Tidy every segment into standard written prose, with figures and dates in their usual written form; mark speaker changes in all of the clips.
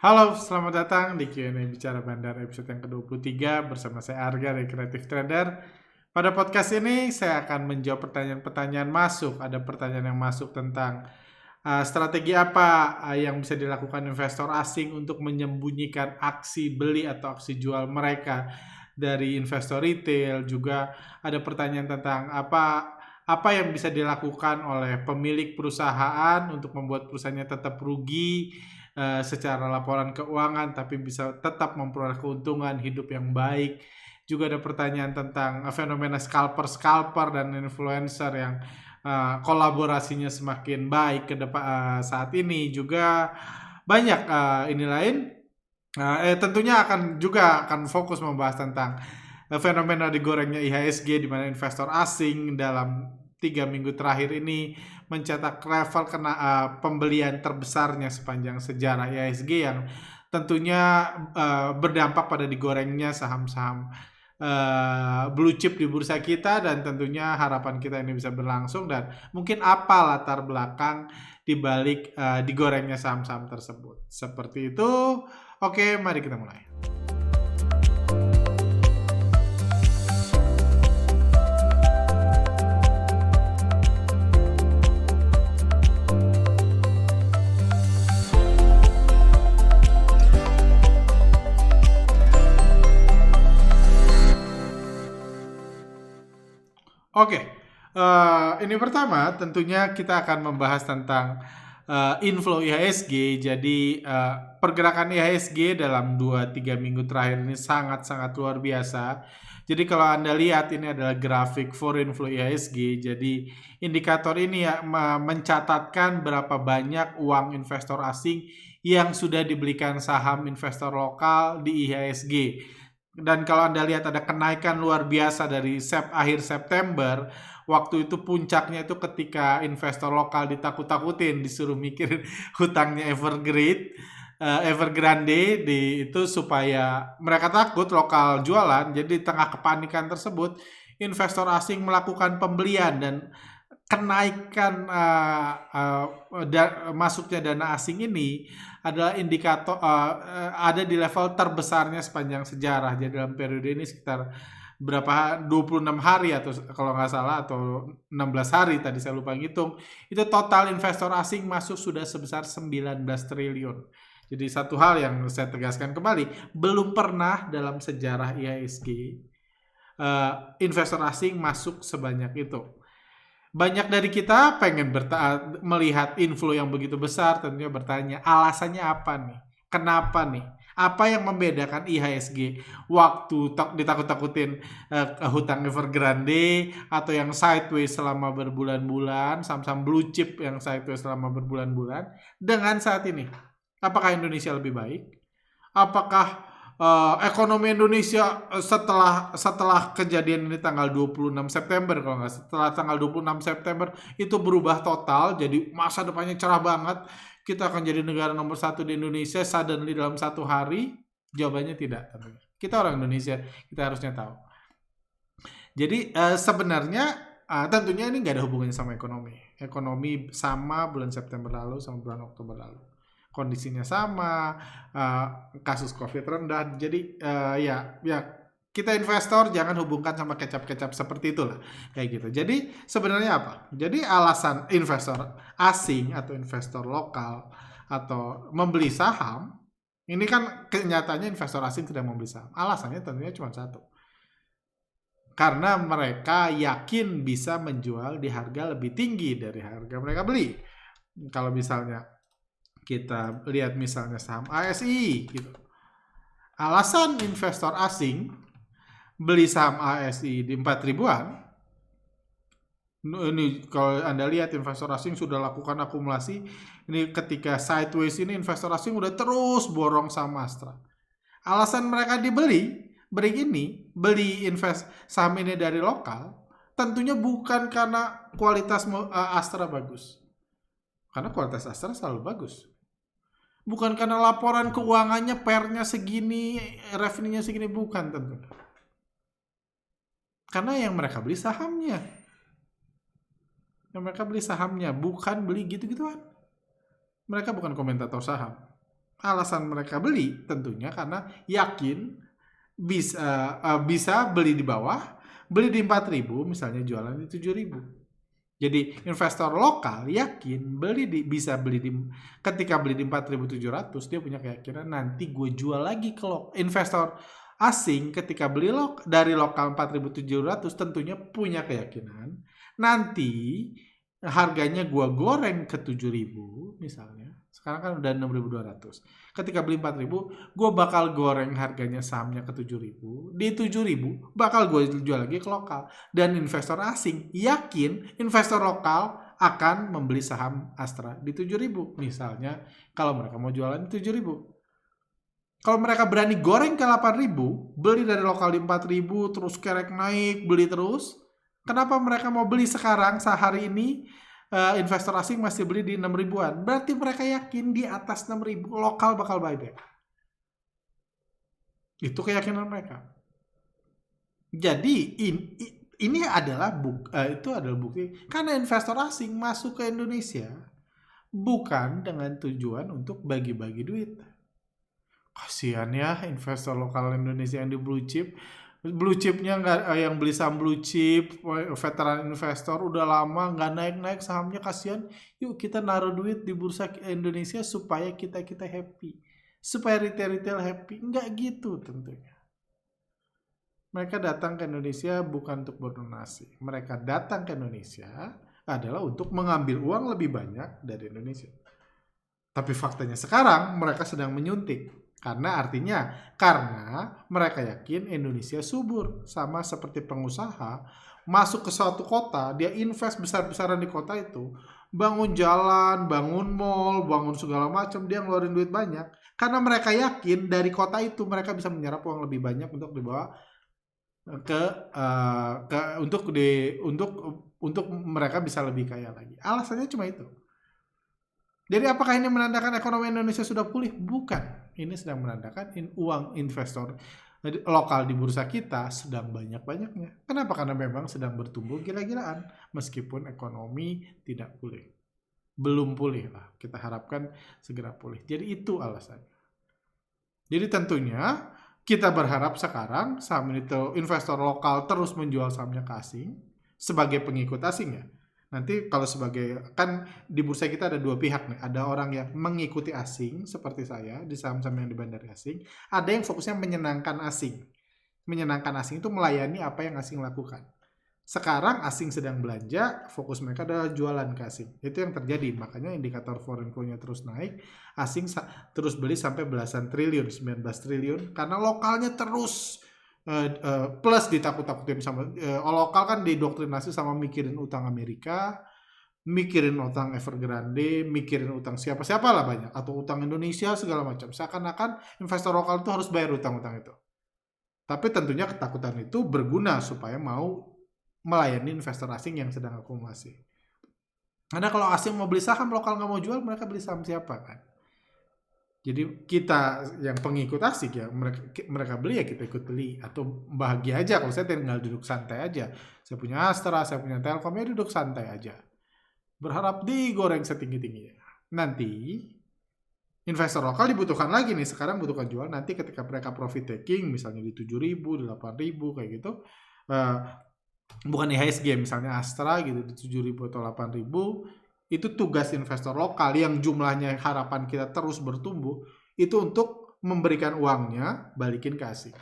Speaker 1: Halo, selamat datang di Q&A Bicara Bandar episode yang ke-23 bersama saya Arga dari Creative Trader. Pada podcast ini saya akan menjawab pertanyaan-pertanyaan masuk. Ada pertanyaan yang masuk tentang strategi apa yang bisa dilakukan investor asing untuk menyembunyikan aksi beli atau aksi jual mereka dari investor retail. Juga ada pertanyaan tentang apa yang bisa dilakukan oleh pemilik perusahaan untuk membuat perusahaannya tetap rugi secara laporan keuangan tapi bisa tetap memperoleh keuntungan hidup yang baik. Juga ada pertanyaan tentang fenomena scalper dan influencer yang kolaborasinya semakin baik ke depan saat ini. Juga banyak ini lain. Tentunya akan fokus membahas tentang fenomena digorengnya IHSG di mana investor asing dalam 3 minggu terakhir ini mencetak level pembelian terbesarnya sepanjang sejarah IHSG yang tentunya berdampak pada digorengnya saham-saham blue chip di bursa kita, dan tentunya harapan kita ini bisa berlangsung dan mungkin apa latar belakang dibalik digorengnya saham-saham tersebut. Seperti itu. Oke, mari kita mulai. Oke, ini pertama tentunya kita akan membahas tentang inflow IHSG. Jadi pergerakan IHSG dalam 2-3 minggu terakhir ini sangat-sangat luar biasa. Jadi kalau Anda lihat, ini adalah grafik foreign flow IHSG. Jadi indikator ini ya mencatatkan berapa banyak uang investor asing yang sudah dibelikan saham investor lokal di IHSG. Dan kalau Anda lihat ada kenaikan luar biasa dari akhir September, waktu itu puncaknya itu ketika investor lokal ditakut-takutin, disuruh mikirin hutangnya Evergrande itu supaya mereka takut lokal jualan. Jadi di tengah kepanikan tersebut, investor asing melakukan pembelian dan kenaikan masuknya dana asing ini adalah indikator ada di level terbesarnya sepanjang sejarah. Jadi dalam periode ini sekitar 26 hari atau kalau nggak salah, atau 16 hari tadi saya lupa ngitung, itu total investor asing masuk sudah sebesar 19 triliun. Jadi satu hal yang saya tegaskan kembali, belum pernah dalam sejarah IHSG investor asing masuk sebanyak itu. Banyak dari kita pengen melihat inflow yang begitu besar, tentunya bertanya alasannya apa nih? Kenapa nih? Apa yang membedakan IHSG waktu ditakut-takutin hutang Evergrande atau yang sideways selama berbulan-bulan, saham-saham blue chip yang sideways selama berbulan-bulan, dengan saat ini? Apakah Indonesia lebih baik? Apakah ekonomi Indonesia setelah kejadian ini tanggal 26 September, kalau nggak, setelah tanggal 26 September itu berubah total, jadi masa depannya cerah banget, kita akan jadi negara nomor 1 di Indonesia suddenly dalam 1 hari? Jawabannya tidak. Kita orang Indonesia, kita harusnya tahu. Jadi sebenarnya tentunya ini nggak ada hubungannya sama ekonomi. Ekonomi sama bulan September lalu sama bulan Oktober lalu, kondisinya sama, kasus COVID rendah. Jadi ya kita investor jangan hubungkan sama kecap-kecap seperti itulah, kayak gitu. Jadi sebenarnya apa? Jadi alasan investor asing atau investor lokal atau membeli saham, ini kan kenyataannya investor asing tidak membeli saham. Alasannya tentunya cuma satu. Karena mereka yakin bisa menjual di harga lebih tinggi dari harga mereka beli. Kalau misalnya kita lihat misalnya saham ASI gitu. Alasan investor asing beli saham ASI di 4 ribuan, ini kalau Anda lihat investor asing sudah lakukan akumulasi, ini ketika sideways ini investor asing udah terus borong saham Astra. Alasan mereka beli saham ini dari lokal, tentunya bukan karena kualitas Astra bagus. Karena kualitas Astra selalu bagus. Bukan karena laporan keuangannya pernya segini, revenue-nya segini, bukan tentu. Karena yang mereka beli sahamnya. Yang mereka beli sahamnya, bukan beli gitu-gituan. Mereka bukan komentator saham. Alasan mereka beli tentunya karena yakin bisa beli di bawah, beli di 4.000, misalnya jualan di 7.000. Jadi investor lokal yakin bisa beli ketika beli di 4.700, dia punya keyakinan nanti gue jual lagi ke investor asing ketika beli dari lokal 4.700 tentunya punya keyakinan nanti harganya gue goreng ke 7.000 misalnya. Sekarang kan udah 6.200. Ketika beli 4.000, gue bakal goreng harganya sahamnya ke 7.000. Di 7.000 bakal gue jual lagi ke lokal. Dan investor asing yakin investor lokal akan membeli saham Astra di 7.000. Misalnya kalau mereka mau jualan di 7.000. Kalau mereka berani goreng ke 8.000, beli dari lokal di 4.000, terus kerek naik, beli terus. Kenapa mereka mau beli sekarang, sehari ini, investor asing masih beli di 6.000-an? Berarti mereka yakin di atas 6.000, lokal bakal buyback. Itu keyakinan mereka. Jadi, ini adalah bukti. Karena investor asing masuk ke Indonesia, bukan dengan tujuan untuk bagi-bagi duit. Kasihan ya investor lokal Indonesia yang di blue chipnya nggak, yang beli saham blue chip, veteran investor udah lama nggak naik sahamnya, kasihan. Yuk kita naruh duit di bursa Indonesia supaya kita happy, supaya retail happy. Nggak gitu tentunya. Mereka datang ke Indonesia bukan untuk berdonasi, mereka datang ke Indonesia adalah untuk mengambil uang lebih banyak dari Indonesia. Tapi faktanya sekarang mereka sedang menyuntik. Karena mereka yakin Indonesia subur. Sama seperti pengusaha masuk ke suatu kota, dia invest besar-besaran di kota itu, bangun jalan, bangun mall, bangun segala macam, dia ngeluarin duit banyak. Karena mereka yakin dari kota itu mereka bisa menyerap uang lebih banyak untuk dibawa untuk mereka bisa lebih kaya lagi. Alasannya cuma itu. Jadi apakah ini menandakan ekonomi Indonesia sudah pulih? Bukan. Ini sedang menandakan uang investor lokal di bursa kita sedang banyak-banyaknya. Kenapa? Karena memang sedang bertumbuh gila-gilaan meskipun ekonomi tidak pulih. Belum pulih lah. Kita harapkan segera pulih. Jadi itu alasannya. Jadi tentunya kita berharap sekarang saham itu investor lokal terus menjual sahamnya ke asing sebagai pengikut asing ya. Nanti kalau kan di bursa kita ada dua pihak nih. Ada orang yang mengikuti asing seperti saya di saham-saham yang dibandari asing. Ada yang fokusnya menyenangkan asing. Menyenangkan asing itu melayani apa yang asing lakukan. Sekarang asing sedang belanja, fokus mereka adalah jualan ke asing. Itu yang terjadi. Makanya indikator foreign flow-nya terus naik. Asing terus beli sampai belasan triliun, 19 triliun. Karena lokalnya terus plus ditakut-takutin sama lokal kan didoktrinasi sama mikirin utang Amerika, mikirin utang Evergrande, mikirin utang siapa-siapa lah banyak, atau utang Indonesia segala macam. Seakan-akan investor lokal itu harus bayar utang-utang itu. Tapi tentunya ketakutan itu berguna supaya mau melayani investor asing yang sedang akumulasi. Karena kalau asing mau beli saham, lokal nggak mau jual, mereka beli saham siapa kan? Jadi kita yang pengikut asik ya, mereka beli ya kita ikut beli. Atau bahagia aja kalau saya tinggal duduk santai aja. Saya punya Astra, saya punya Telkom, ya duduk santai aja. Berharap digoreng setinggi-tingginya. Nanti investor lokal dibutuhkan lagi nih, sekarang butuhkan jual. Nanti ketika mereka profit taking, misalnya di 7.000, di 8.000 kayak gitu. Bukan IHSG, misalnya Astra gitu di 7.000 atau 8.000. Itu tugas investor lokal yang jumlahnya harapan kita terus bertumbuh, itu untuk memberikan uangnya balikin ke asing.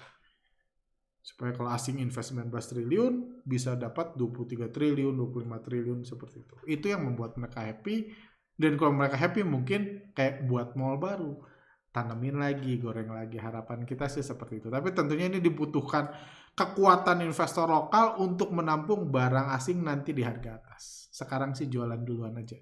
Speaker 1: Supaya kalau asing invest 19 triliun, bisa dapat 23 triliun, 25 triliun seperti itu. Itu yang membuat mereka happy. Dan kalau mereka happy mungkin kayak buat mall baru. Tanemin lagi, goreng lagi. Harapan kita sih seperti itu. Tapi tentunya ini dibutuhkan kekuatan investor lokal untuk menampung barang asing nanti di harga atas. Sekarang sih jualan duluan aja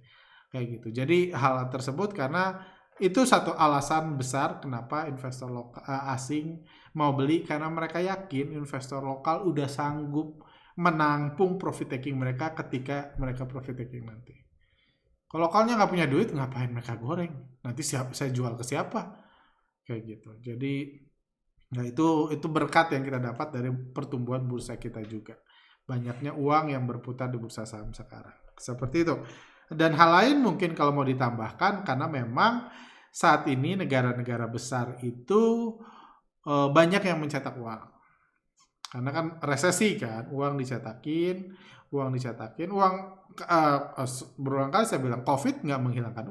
Speaker 1: kayak gitu. Jadi hal tersebut karena itu satu alasan besar kenapa investor lokal asing mau beli, karena mereka yakin investor lokal udah sanggup menampung profit taking mereka ketika mereka profit taking nanti. Kalau lokalnya nggak punya duit, ngapain mereka goreng? Nanti saya jual ke siapa? Kayak gitu. Jadi nah itu berkat yang kita dapat dari pertumbuhan bursa kita juga. Banyaknya uang yang berputar di bursa saham sekarang. Seperti itu. Dan hal lain mungkin kalau mau ditambahkan, karena memang saat ini negara-negara besar itu banyak yang mencetak uang. Karena kan resesi kan, uang dicetakin, berulang kali saya bilang COVID nggak menghilangkan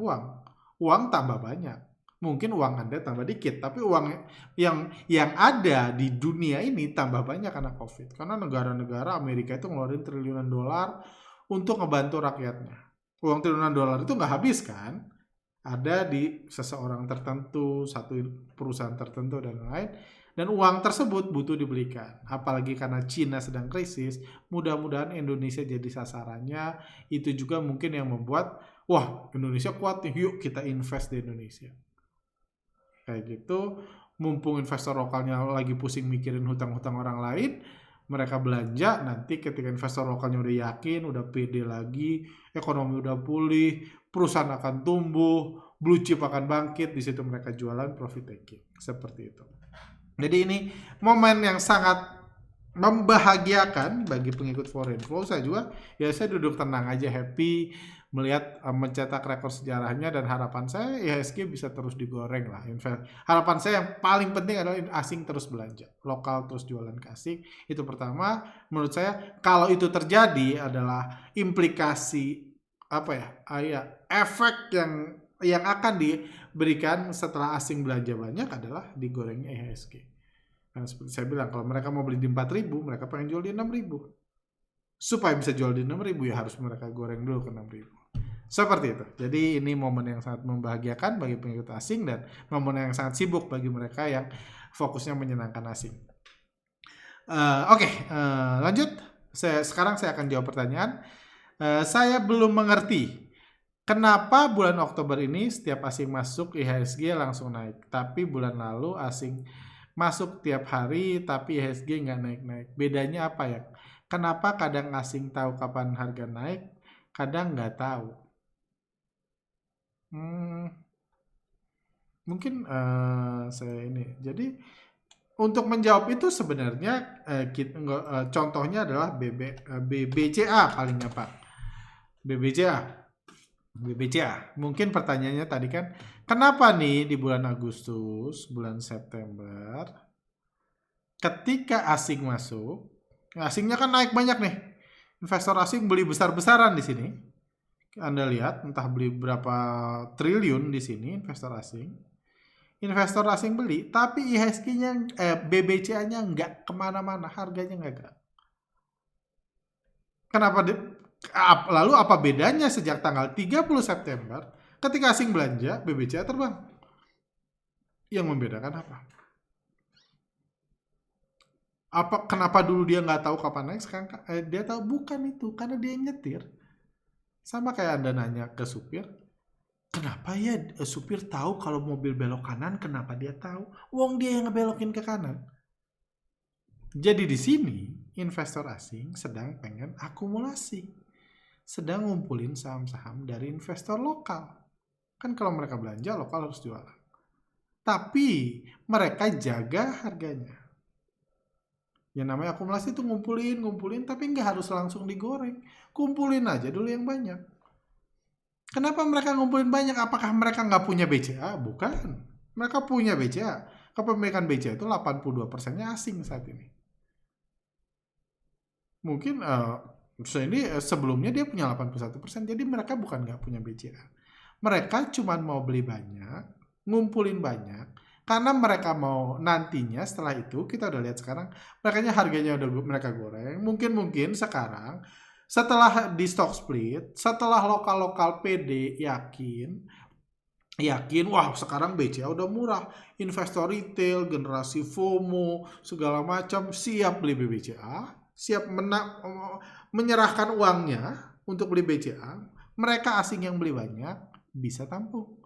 Speaker 1: uang tambah banyak. Mungkin uang Anda tambah dikit, tapi uang yang ada di dunia ini tambah banyak karena COVID. Karena negara-negara Amerika itu ngeluarin triliunan dolar untuk ngebantu rakyatnya. Uang triliunan dolar itu nggak habis kan? Ada di seseorang tertentu, satu perusahaan tertentu dan lain. Dan uang tersebut butuh dibelikan. Apalagi karena Cina sedang krisis, mudah-mudahan Indonesia jadi sasarannya. Itu juga mungkin yang membuat, wah Indonesia kuat nih, yuk kita invest di Indonesia. Kayak gitu, mumpung investor lokalnya lagi pusing mikirin hutang-hutang orang lain, mereka belanja, nanti ketika investor lokalnya udah yakin, udah pede lagi, ekonomi udah pulih, perusahaan akan tumbuh, blue chip akan bangkit, di situ mereka jualan profit taking. Seperti itu. Jadi ini momen yang sangat membahagiakan bagi pengikut foreign flow. Saya juga, ya saya duduk tenang aja, happy melihat mencetak rekor sejarahnya, dan harapan saya IHSG bisa terus digoreng lah. Harapan saya yang paling penting adalah asing terus belanja, lokal terus jualan ke asing. Itu pertama. Menurut saya kalau itu terjadi adalah implikasi efek yang akan diberikan setelah asing belanja banyak adalah digorengnya IHSG. Karena seperti saya bilang, kalau mereka mau beli di 4.000, mereka pengen jual di 6.000. Supaya bisa jual di 6.000 ya harus mereka goreng dulu ke 6.000. Seperti itu. Jadi ini momen yang sangat membahagiakan bagi pengikut asing dan momen yang sangat sibuk bagi mereka yang fokusnya menyenangkan asing. Lanjut. Sekarang saya akan jawab pertanyaan. Saya belum mengerti kenapa bulan Oktober ini setiap asing masuk IHSG langsung naik, tapi bulan lalu asing masuk tiap hari tapi IHSG nggak naik-naik. Bedanya apa ya? Kenapa kadang asing tahu kapan harga naik, kadang nggak tahu? Mungkin saya ini. Jadi untuk menjawab itu sebenarnya contohnya adalah BBCA paling gampang. BBCA. Mungkin pertanyaannya tadi kan, kenapa nih di bulan Agustus, bulan September, ketika asing masuk, asingnya kan naik banyak nih. Investor asing beli besar-besaran di sini. Anda lihat, entah beli berapa triliun di sini investor asing. Investor asing beli, tapi IHSG-nya, BBCA-nya nggak kemana-mana, harganya nggak gerak. Kenapa? Lalu apa bedanya sejak tanggal 30 September ketika asing belanja, BBCA terbang? Yang membedakan apa? Kenapa dulu dia nggak tahu kapan naik, sekarang dia tahu? Bukan itu, karena dia yang nyetir. Sama kayak Anda nanya ke supir, kenapa ya supir tahu kalau mobil belok kanan, kenapa dia tahu? Wong dia yang ngebelokin ke kanan. Jadi di sini investor asing sedang pengen akumulasi, sedang ngumpulin saham-saham dari investor lokal. Kan kalau mereka belanja, lokal harus jualan. Tapi mereka jaga harganya. Yang namanya akumulasi itu ngumpulin, tapi nggak harus langsung digoreng. Kumpulin aja dulu yang banyak. Kenapa mereka ngumpulin banyak? Apakah mereka nggak punya BCA? Bukan. Mereka punya BCA. Kepemilikan BCA itu 82%-nya asing saat ini. Mungkin sebelumnya dia punya 81%, jadi mereka bukan nggak punya BCA. Mereka cuma mau beli banyak, ngumpulin banyak, karena mereka mau nantinya setelah itu, kita udah lihat sekarang, harganya udah mereka goreng. Mungkin sekarang, setelah di stock split, setelah lokal-lokal PD yakin, wah sekarang BCA udah murah. Investor retail, generasi FOMO, segala macam siap beli BCA, siap menyerahkan uangnya untuk beli BCA. Mereka asing yang beli banyak, bisa tampung.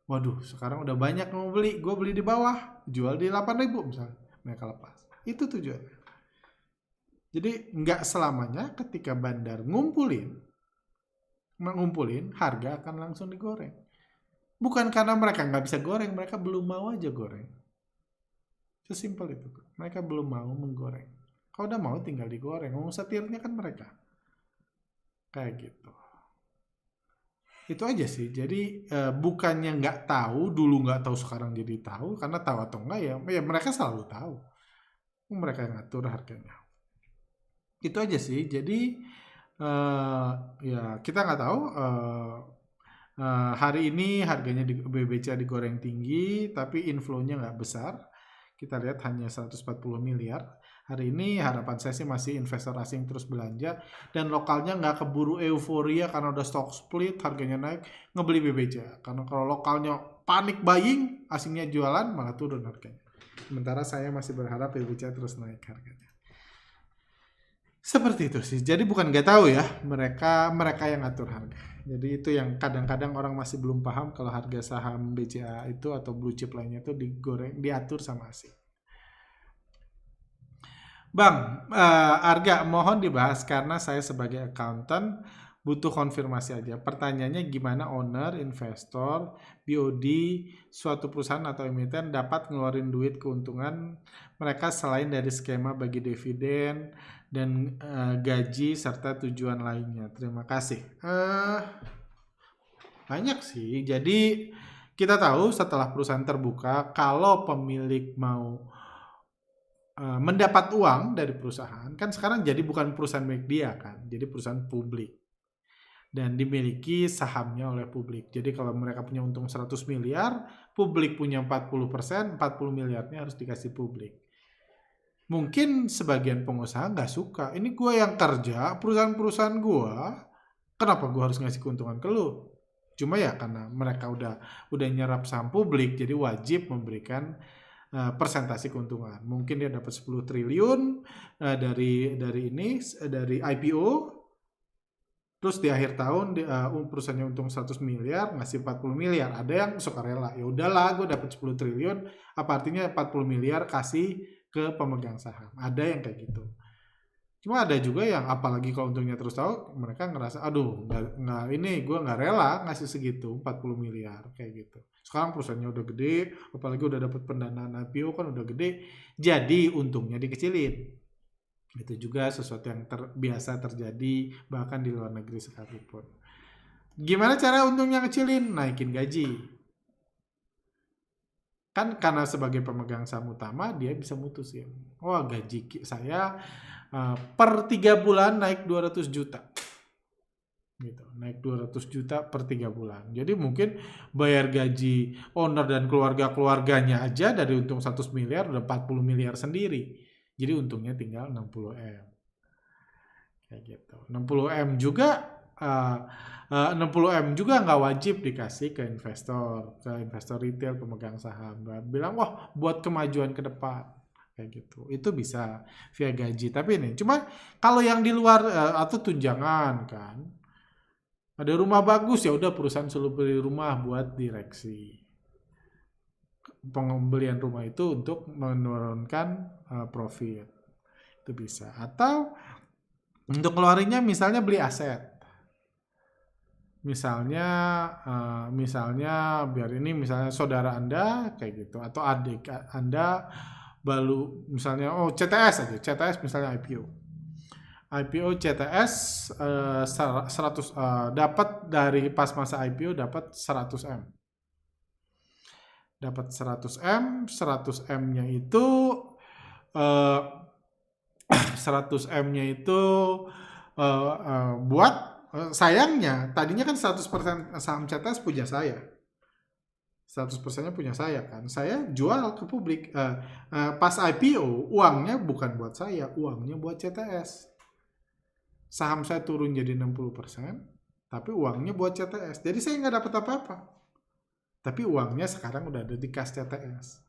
Speaker 1: Waduh, sekarang udah banyak yang mau beli. Gue beli di bawah, jual di 8.000 misalnya. Mereka lepas. Itu tujuannya. Jadi nggak selamanya ketika bandar mengumpulin, harga akan langsung digoreng. Bukan karena mereka nggak bisa goreng, mereka belum mau aja goreng. Sesimpel itu. Mereka belum mau menggoreng. Kalau udah mau tinggal digoreng. Setirnya kan mereka. Kayak gitu. Itu aja sih. Jadi bukannya nggak tahu, dulu nggak tahu sekarang jadi tahu, karena tahu atau enggak ya, ya mereka selalu tahu. Mereka yang ngatur harganya. Itu aja sih. Jadi ya kita nggak tahu. Hari ini harganya di BBCA digoreng tinggi, tapi inflow-nya nggak besar. Kita lihat hanya 140 miliar. Hari ini harapan saya sih masih investor asing terus belanja dan lokalnya nggak keburu euforia karena udah stock split, harganya naik, ngebeli BBCA. Karena kalau lokalnya panik buying, asingnya jualan, malah turun harganya. Sementara saya masih berharap BBCA terus naik harganya. Seperti itu sih. Jadi bukan nggak tahu ya, mereka yang ngatur harga. Jadi itu yang kadang-kadang orang masih belum paham kalau harga saham BCA itu atau blue chip lainnya itu diatur sama asing. Bang, Arga mohon dibahas karena saya sebagai accountant butuh konfirmasi aja. Pertanyaannya gimana owner, investor, BOD, suatu perusahaan atau emiten dapat ngeluarin duit keuntungan mereka selain dari skema bagi dividen dan gaji serta tujuan lainnya. Terima kasih. Banyak sih. Jadi kita tahu setelah perusahaan terbuka, kalau pemilik mau mendapat uang dari perusahaan, kan sekarang jadi bukan perusahaan milik dia kan, jadi perusahaan publik dan dimiliki sahamnya oleh publik. Jadi kalau mereka punya untung 100 miliar, publik punya 40%, 40 miliarnya harus dikasih publik. Mungkin sebagian pengusaha nggak suka, ini gue yang kerja, perusahaan-perusahaan gue, kenapa gue harus ngasih keuntungan ke lu? Cuma ya karena mereka udah nyerap saham publik, jadi wajib memberikan persentase keuntungan. Mungkin dia dapat 10 triliun dari IPO, terus di akhir tahun perusahaannya untung 100 miliar, ngasih 40 miliar. Ada yang suka rela, ya udahlah gue dapat 10 triliun, apa artinya 40 miliar kasih ke pemegang saham. Ada yang kayak gitu. Cuma ada juga yang apalagi kalau untungnya terus tahu, mereka ngerasa aduh nggak ini gue nggak rela ngasih segitu 40 miliar kayak gitu. Sekarang perusahaannya udah gede, apalagi udah dapat pendanaan IPO kan udah gede, jadi untungnya dikecilin. Itu juga sesuatu yang biasa terjadi bahkan di luar negeri sekalipun. Gimana cara untungnya kecilin? Naikin gaji. Kan karena sebagai pemegang saham utama dia bisa mutusin, wah gaji saya per 3 bulan naik 200 juta gitu, naik 200 juta per 3 bulan. Jadi mungkin bayar gaji owner dan keluarganya aja dari untung 100 miliar udah 40 miliar sendiri. Jadi untungnya tinggal 60 M. Kayak gitu. 60 M juga 60 M juga nggak wajib dikasih ke investor retail, pemegang saham. Bilang wah buat kemajuan ke depan. Kayak gitu. Itu bisa via gaji. Tapi ini cuma kalau yang di luar atau tunjangan kan. Ada rumah bagus ya udah perusahaan selalu beli rumah buat direksi. Pembelian rumah itu untuk menurunkan profit. Itu bisa. Atau untuk keluarinnya misalnya beli aset. Misalnya biar ini misalnya saudara Anda kayak gitu atau adik Anda baru misalnya CTS misalnya IPO CTS 100 dapat dari pas masa IPO dapat 100 M. Dapat 100 M-nya itu 100 M-nya itu buat sayangnya tadinya kan 100% saham CTS punya saya. 100%-nya punya saya kan. Saya jual ke publik. Pas IPO, uangnya bukan buat saya, uangnya buat CTS. Saham saya turun jadi 60%, tapi uangnya buat CTS. Jadi saya nggak dapat apa-apa. Tapi uangnya sekarang udah ada di kas CTS.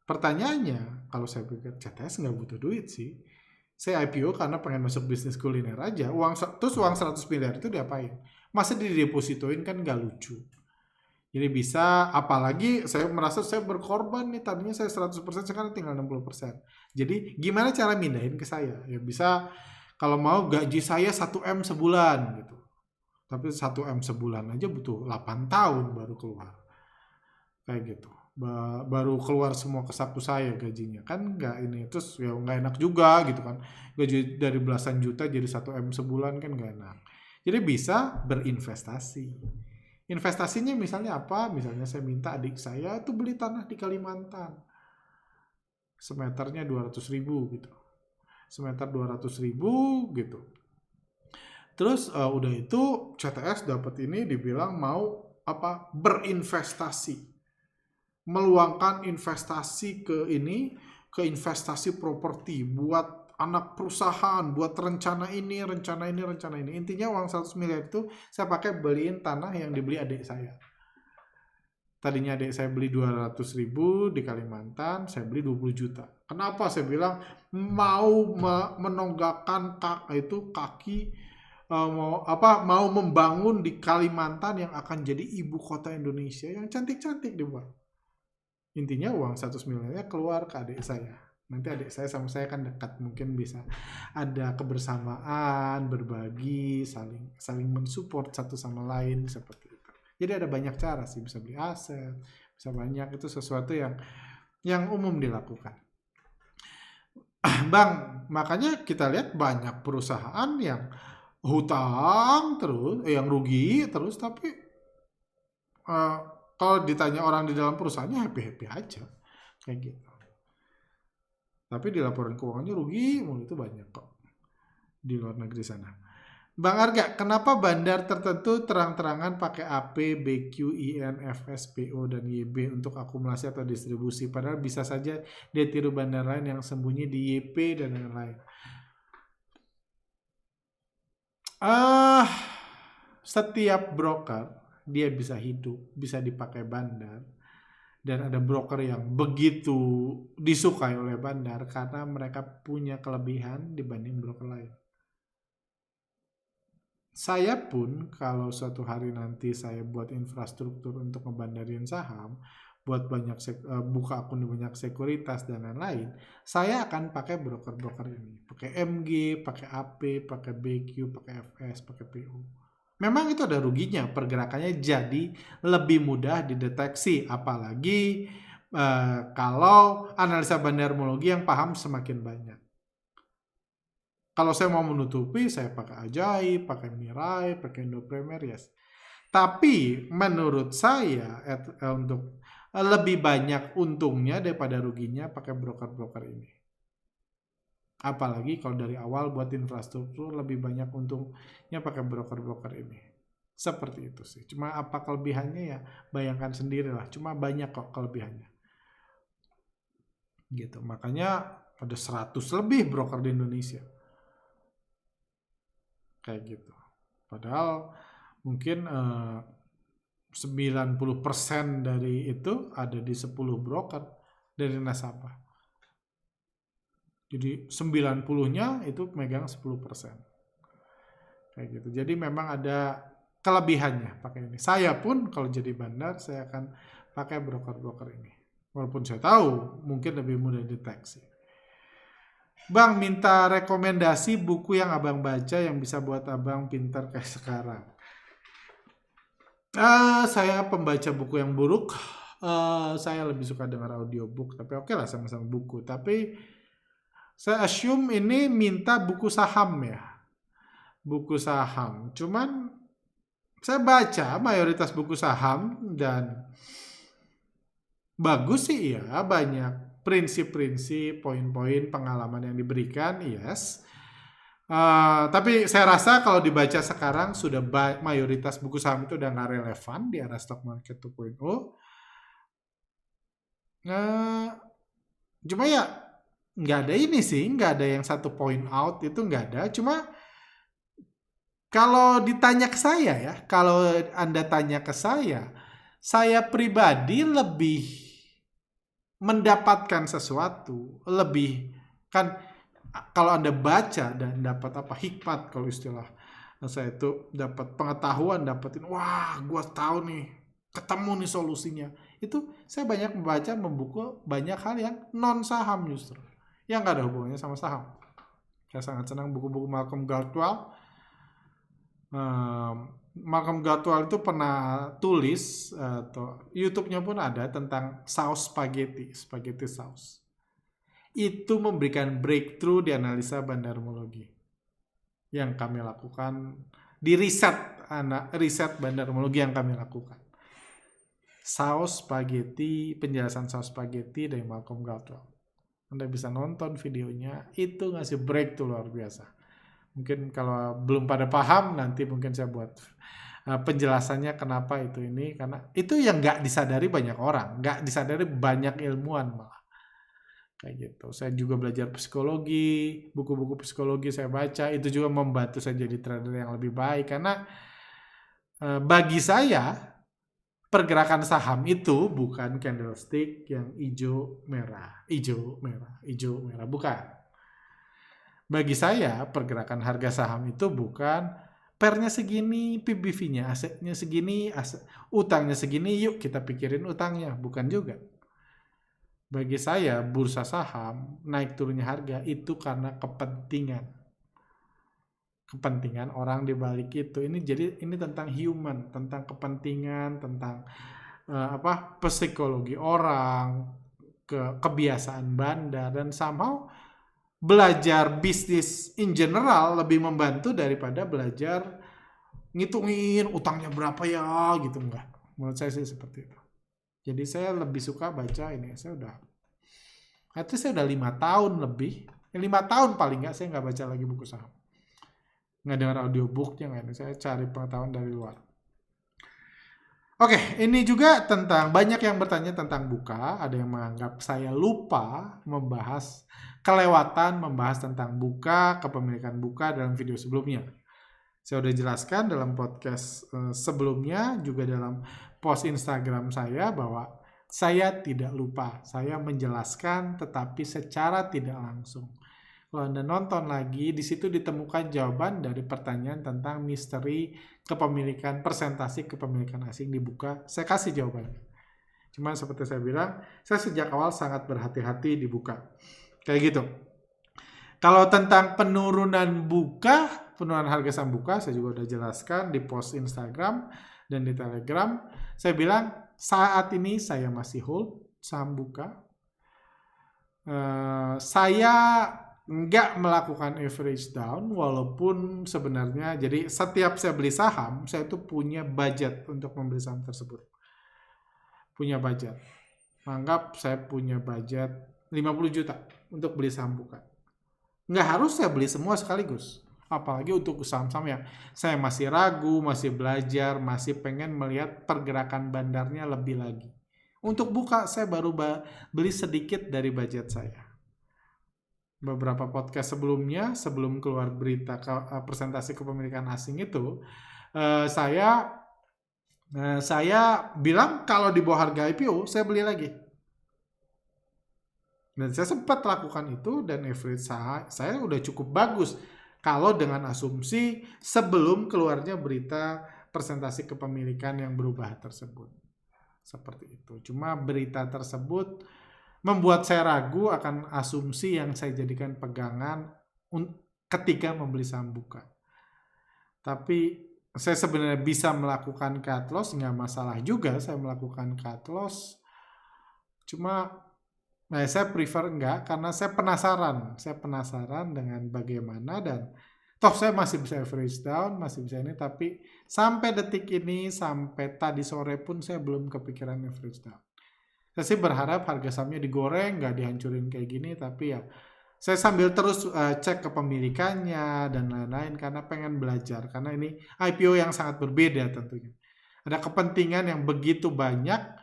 Speaker 1: Pertanyaannya, kalau saya pikir CTS nggak butuh duit sih. Saya IPO karena pengen masuk bisnis kuliner aja. Terus uang 100 miliar itu diapain? Masa didepositoin kan nggak lucu. Jadi bisa, apalagi saya merasa saya berkorban nih, tadinya saya 100%, sekarang tinggal 60%. Jadi gimana cara mindahin ke saya? Ya bisa, kalau mau gaji saya 1 M sebulan gitu. Tapi 1 M sebulan aja butuh 8 tahun baru keluar. Kayak gitu. Baru keluar semua ke saku saya gajinya. Kan nggak ini, terus ya nggak enak juga gitu kan. Gaji dari belasan juta jadi 1 M sebulan kan nggak enak. Jadi bisa berinvestasi. Investasinya misalnya apa? Misalnya saya minta adik saya tuh beli tanah di Kalimantan. Semeternya 200.000 gitu. Semeter 200.000 gitu. Terus udah itu CTS dapat ini dibilang mau apa? Berinvestasi. Meluangkan investasi ke ini, ke investasi properti buat anak perusahaan, buat rencana ini, rencana ini, rencana ini. Intinya uang 100 miliar itu saya pakai beliin tanah yang dibeli adik saya. Tadinya adik saya beli 200.000 di Kalimantan, saya beli 20 juta. Kenapa saya bilang mau menonggakkan kaki mau membangun di Kalimantan yang akan jadi ibu kota Indonesia yang cantik-cantik dibuat. Intinya uang 100 miliarnya keluar ke adik saya. Nanti adik saya sama saya kan dekat, mungkin bisa ada kebersamaan, berbagi, saling mensupport satu sama lain seperti itu. Jadi ada banyak cara sih, bisa beli aset, bisa banyak, itu sesuatu yang umum dilakukan. Bang, makanya kita lihat banyak perusahaan yang hutang terus, yang rugi terus, tapi kalau ditanya orang di dalam perusahaannya happy-happy aja kayak gitu. Tapi di laporan keuangannya rugi, itu banyak kok di luar negeri sana. Bang Arga, kenapa bandar tertentu terang-terangan pakai AP, BQ, IN, FS, PO, dan YB untuk akumulasi atau distribusi, padahal bisa saja dia tiru bandar lain yang sembunyi di YP dan lain-lain. Setiap broker dia bisa hidup, bisa dipakai bandar, dan ada broker yang begitu disukai oleh bandar karena mereka punya kelebihan dibanding broker lain. Saya pun kalau suatu hari nanti saya buat infrastruktur untuk ngebandarin saham, buat banyak buka akun di banyak sekuritas dan lain-lain, saya akan pakai broker-broker ini, pakai MG, pakai AP, pakai BQ, pakai FS, pakai PO. Memang itu ada ruginya, pergerakannya jadi lebih mudah dideteksi, apalagi kalau analisa bandarmologi yang paham semakin banyak. Kalau saya mau menutupi, saya pakai Ajaib, pakai Mirai, pakai Indo Premier, yes. Tapi menurut saya untuk lebih banyak untungnya daripada ruginya pakai broker-broker ini. Apalagi kalau dari awal buat infrastruktur lebih banyak untungnya pakai broker-broker ini. Seperti itu sih. Cuma apa kelebihannya ya bayangkan sendirilah. Cuma banyak kok kelebihannya. Gitu. Makanya ada 100 lebih broker di Indonesia. Kayak gitu. Padahal mungkin 90% dari itu ada di 10 broker dari nasabah. Jadi 90-nya itu megang 10%. Kayak gitu. Jadi memang ada kelebihannya pakai ini. Saya pun kalau jadi bandar saya akan pakai broker-broker ini. Walaupun saya tahu mungkin lebih mudah deteksi. Bang, minta rekomendasi buku yang abang baca yang bisa buat abang pintar kayak sekarang. Saya pembaca buku yang buruk. Saya lebih suka dengar audiobook. Tapi oke lah sama-sama buku. Tapi saya assume ini minta buku saham ya. Buku saham. Cuman saya baca mayoritas buku saham dan bagus sih ya. Banyak prinsip-prinsip, poin-poin pengalaman yang diberikan, yes. Tapi saya rasa kalau dibaca sekarang sudah mayoritas buku saham itu udah nggak relevan di era stock market 2.0. Cuma ya nggak ada ini sih, nggak ada yang satu point out itu nggak ada. Cuma kalau ditanya ke saya ya, kalau Anda tanya ke saya pribadi lebih mendapatkan sesuatu, lebih kan kalau Anda baca dan dapat apa hikmat, kalau istilah saya itu dapat pengetahuan, dapetin wah gua tahu nih, ketemu nih solusinya. Itu saya banyak membaca membuku banyak hal yang non saham justru, yang nggak ada hubungannya sama saham. Saya sangat senang buku-buku Malcolm Gladwell. Malcolm Gladwell itu pernah tulis atau YouTube-nya pun ada tentang saus spaghetti sauce. Itu memberikan breakthrough di analisa bandarmologi yang kami lakukan di riset riset bandarmologi yang kami lakukan. Saus spaghetti, penjelasan saus spaghetti dari Malcolm Gladwell. Anda bisa nonton videonya, itu ngasih break tuh luar biasa. Mungkin kalau belum pada paham, nanti mungkin saya buat penjelasannya kenapa itu ini. Karena itu yang nggak disadari banyak orang, nggak disadari banyak ilmuwan malah. Kayak gitu. Saya juga belajar psikologi, buku-buku psikologi saya baca, itu juga membantu saya jadi trader yang lebih baik. Karena bagi saya, pergerakan saham itu bukan candlestick yang hijau merah, bukan. Bagi saya, pergerakan harga saham itu bukan pernya segini, PBV-nya, asetnya segini, utangnya segini, yuk kita pikirin utangnya, bukan juga. Bagi saya, bursa saham naik turunnya harga itu karena kepentingan orang di balik itu. Ini tentang human, tentang kepentingan, tentang psikologi orang, kebiasaan bandar, dan somehow belajar bisnis in general lebih membantu daripada belajar ngitungin utangnya berapa ya gitu. Enggak, menurut saya sih seperti itu. Jadi saya lebih suka baca ini. Saya udah 5 tahun lebih, 5 tahun paling nggak saya nggak baca lagi buku saham, nggak dengar audiobooknya, nggak. Saya cari pengetahuan dari luar. Oke, ini juga tentang, banyak yang bertanya tentang buka. Ada yang menganggap saya lupa kelewatan membahas tentang buka, kepemilikan buka dalam video sebelumnya. Saya udah jelaskan dalam podcast sebelumnya, juga dalam post Instagram saya, bahwa saya tidak lupa. Saya menjelaskan tetapi secara tidak langsung. Kalau Anda nonton lagi, di situ ditemukan jawaban dari pertanyaan tentang misteri kepemilikan, persentase kepemilikan asing dibuka. Saya kasih jawabannya. Cuma seperti saya bilang, saya sejak awal sangat berhati-hati dibuka. Kayak gitu. Kalau tentang penurunan harga saham buka, saya juga udah jelaskan di post Instagram dan di Telegram. Saya bilang, saat ini saya masih hold saham buka. Saya nggak melakukan average down, walaupun sebenarnya, jadi setiap saya beli saham, saya itu punya budget untuk membeli saham tersebut. Punya budget. Anggap saya punya budget 50 juta untuk beli saham buka. Nggak harus saya beli semua sekaligus. Apalagi untuk saham-saham yang saya masih ragu, masih belajar, masih pengen melihat pergerakan bandarnya lebih lagi. Untuk buka, saya baru beli sedikit dari budget saya. Beberapa podcast sebelumnya, sebelum keluar berita presentasi kepemilikan asing itu, saya bilang kalau di bawah harga IPO, saya beli lagi. Dan saya sempat lakukan itu, dan average saya udah cukup bagus. Kalau dengan asumsi sebelum keluarnya berita presentasi kepemilikan yang berubah tersebut. Seperti itu. Cuma berita tersebut membuat saya ragu akan asumsi yang saya jadikan pegangan ketika membeli saham buka. Tapi saya sebenarnya bisa melakukan cut loss, nggak masalah juga saya melakukan cut loss. Cuma saya prefer enggak, karena saya penasaran dengan bagaimana, dan toh saya masih bisa average down, masih bisa ini, tapi sampai detik ini, sampai tadi sore pun saya belum kepikiran average down. Saya sih berharap harga sahamnya digoreng, nggak dihancurin kayak gini, tapi ya saya sambil terus cek kepemilikannya dan lain-lain, karena pengen belajar, karena ini IPO yang sangat berbeda tentunya. Ada kepentingan yang begitu banyak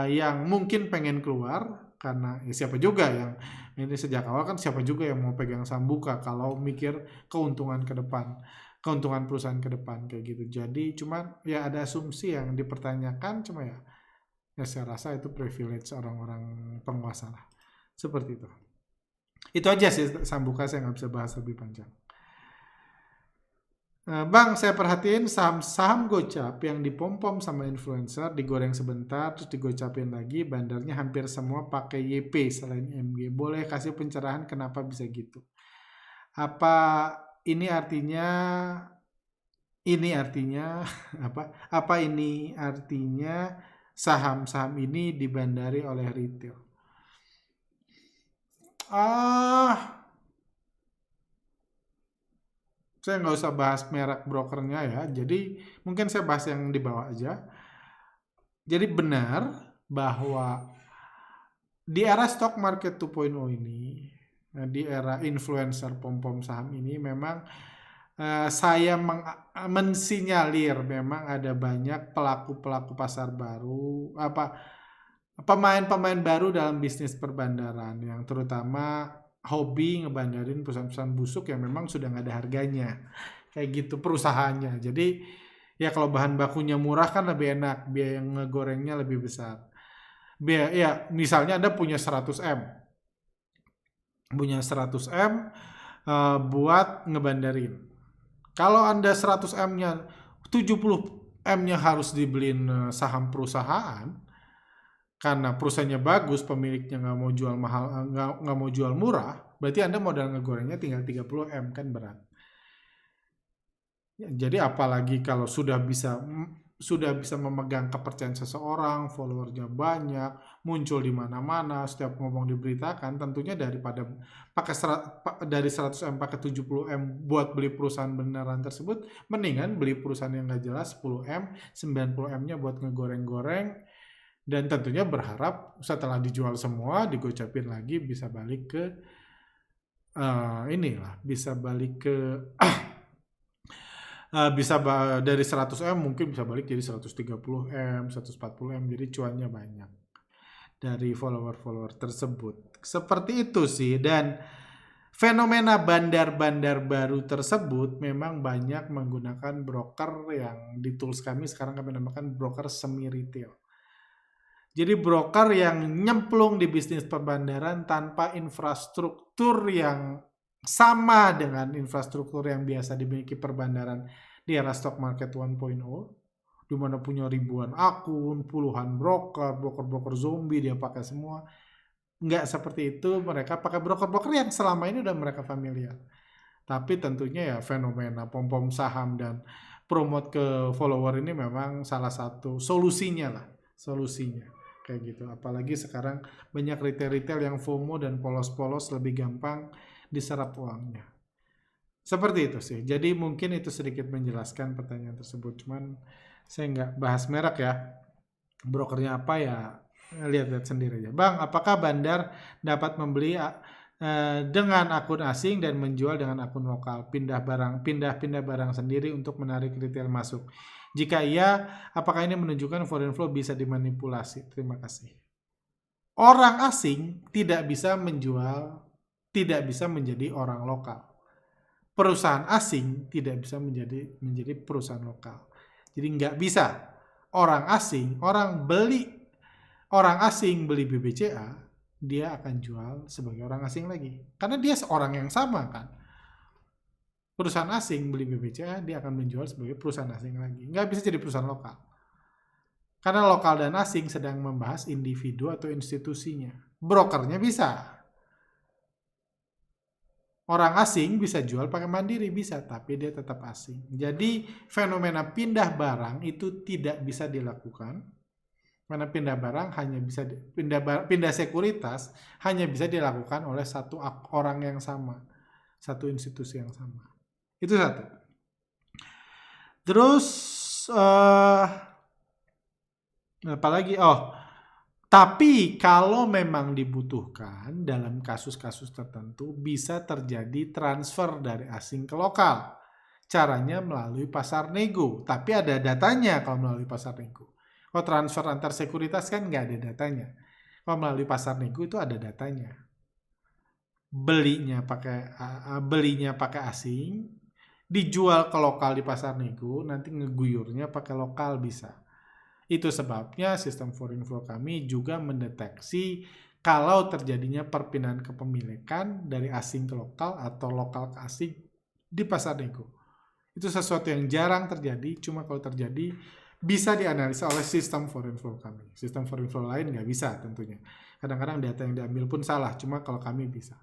Speaker 1: yang mungkin pengen keluar, karena siapa juga yang ini sejak awal kan, siapa juga yang mau pegang saham buka kalau mikir keuntungan ke depan, keuntungan perusahaan ke depan kayak gitu. Jadi cuma ya ada asumsi yang dipertanyakan, cuma ya saya rasa itu privilege orang-orang penguasa lah. Seperti itu. Itu aja sih saham buka, saya nggak bisa bahas lebih panjang. Bang, saya perhatiin saham gocap yang dipom-pom sama influencer, digoreng sebentar, terus digocapin lagi, bandarnya hampir semua pakai YP selain MG. Boleh kasih pencerahan kenapa bisa gitu? Apa ini artinya apa ini artinya saham-saham ini dibandari oleh retail? Saya nggak usah bahas merek brokernya ya. Jadi mungkin saya bahas yang di bawah aja. Jadi benar bahwa di era stock market 2.0 ini, di era influencer pom-pom saham ini memang saya mensinyalir memang ada banyak pelaku-pelaku pasar baru, pemain-pemain baru dalam bisnis perbandaran yang terutama hobi ngebandarin perusahaan-perusahaan busuk yang memang sudah nggak ada harganya. Kayak gitu perusahaannya. Jadi ya kalau bahan bakunya murah kan lebih enak, biaya yang ngegorengnya lebih besar. Ya, misalnya Anda punya 100 M. Punya 100 M buat ngebandarin. Kalau Anda 100 M-nya 70 M-nya harus dibeliin saham perusahaan karena perusahaannya bagus, pemiliknya nggak mau jual mahal, nggak mau jual murah, berarti Anda modal ngegorengnya tinggal 30 M, kan berat. Jadi apalagi kalau sudah bisa memegang kepercayaan seseorang, followernya banyak, muncul di mana-mana, setiap ngomong diberitakan, tentunya daripada dari 100 M pakai 70 M buat beli perusahaan beneran tersebut, mendingan beli perusahaan yang nggak jelas 10 M, 90 M-nya buat ngegoreng-goreng, dan tentunya berharap setelah dijual semua, digocapin lagi bisa balik ke bisa balik ke dari 100 M mungkin bisa balik jadi 130 M, 140 M, jadi cuannya banyak dari follower-follower tersebut. Seperti itu sih, dan fenomena bandar-bandar baru tersebut memang banyak menggunakan broker yang di tools kami sekarang kami namakan broker semi retail. Jadi broker yang nyemplung di bisnis perbandaran tanpa infrastruktur yang sama dengan infrastruktur yang biasa dimiliki perbandaran di era stock market 1.0, di mana punya ribuan akun, puluhan broker zombie dia pakai semua. Nggak seperti itu, mereka pakai broker-broker yang selama ini udah mereka familiar. Tapi tentunya ya fenomena pom-pom saham dan promote ke follower ini memang salah satu solusinya kayak gitu. Apalagi sekarang banyak retail-retail yang FOMO dan polos-polos lebih gampang diserap uangnya. Seperti itu sih. Jadi mungkin itu sedikit menjelaskan pertanyaan tersebut. Cuman saya nggak bahas merek ya. Brokernya apa ya, lihat-lihat sendiri aja. Bang, apakah bandar dapat membeli dengan akun asing dan menjual dengan akun lokal? Pindah barang sendiri untuk menarik retail masuk. Jika iya, apakah ini menunjukkan foreign flow bisa dimanipulasi? Terima kasih. Orang asing tidak bisa menjadi orang lokal. Perusahaan asing tidak bisa menjadi perusahaan lokal. Jadi nggak bisa. Orang asing beli BBCA, dia akan jual sebagai orang asing lagi. Karena dia seorang yang sama kan. Perusahaan asing beli BBCA, dia akan menjual sebagai perusahaan asing lagi. Nggak bisa jadi perusahaan lokal. Karena lokal dan asing sedang membahas individu atau institusinya. Brokernya bisa. Orang asing bisa jual pakai mandiri, bisa, tapi dia tetap asing. Jadi fenomena pindah barang itu tidak bisa dilakukan. Karena pindah barang hanya bisa pindah sekuritas hanya bisa dilakukan oleh satu orang yang sama, satu institusi yang sama. Itu satu. Terus apalagi? Tapi kalau memang dibutuhkan dalam kasus-kasus tertentu bisa terjadi transfer dari asing ke lokal. Caranya melalui pasar nego, tapi ada datanya kalau melalui pasar nego. Kalau transfer antar sekuritas kan nggak ada datanya. Kalau melalui pasar nego itu ada datanya. Belinya pakai asing, dijual ke lokal di pasar nego, nanti ngeguyurnya pakai lokal bisa. Itu sebabnya sistem foreign flow kami juga mendeteksi kalau terjadinya perpindahan kepemilikan dari asing ke lokal atau lokal ke asing di pasar nego. Itu sesuatu yang jarang terjadi, cuma kalau terjadi bisa dianalisa oleh sistem foreign flow kami. Sistem foreign flow lain nggak bisa tentunya. Kadang-kadang data yang diambil pun salah, cuma kalau kami bisa.